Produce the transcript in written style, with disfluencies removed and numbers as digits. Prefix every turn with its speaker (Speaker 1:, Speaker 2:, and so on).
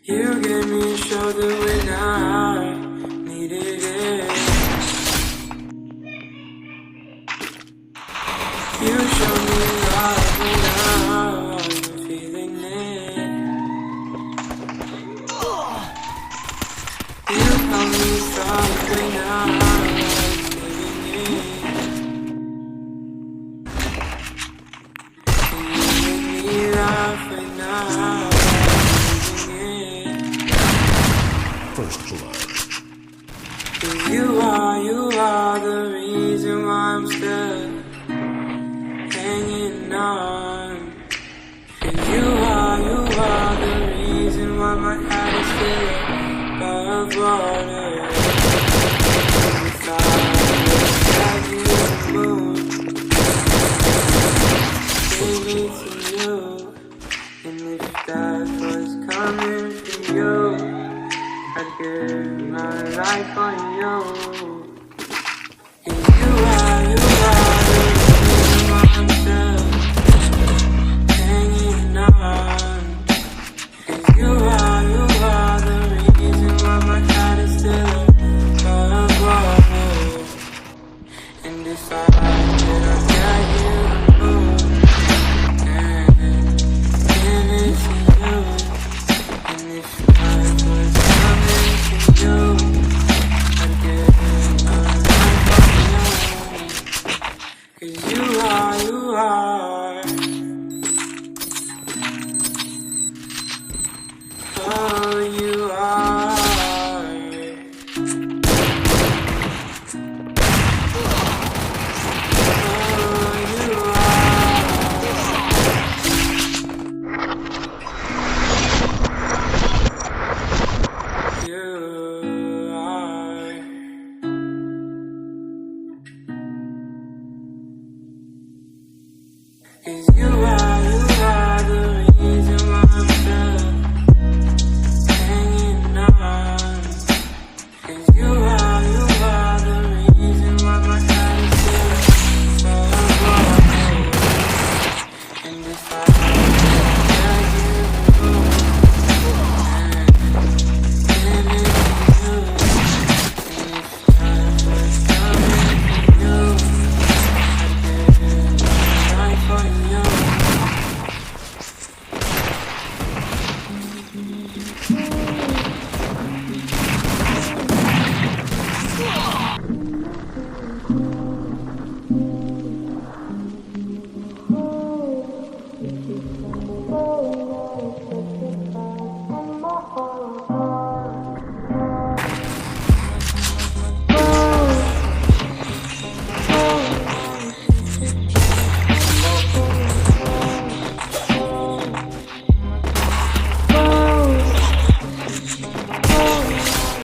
Speaker 1: You gave me a shoulder when I needed it. You showed me love when I wasn't feeling it. You held me strong when I was giving it. And you made me laugh when I was losing it.
Speaker 2: First Blood.
Speaker 1: You are the reason why I'm still hanging on. You are the reason why my head is still above water. If I had you the moon, gave me to you, and if that was coming from you, I'd give my life on you.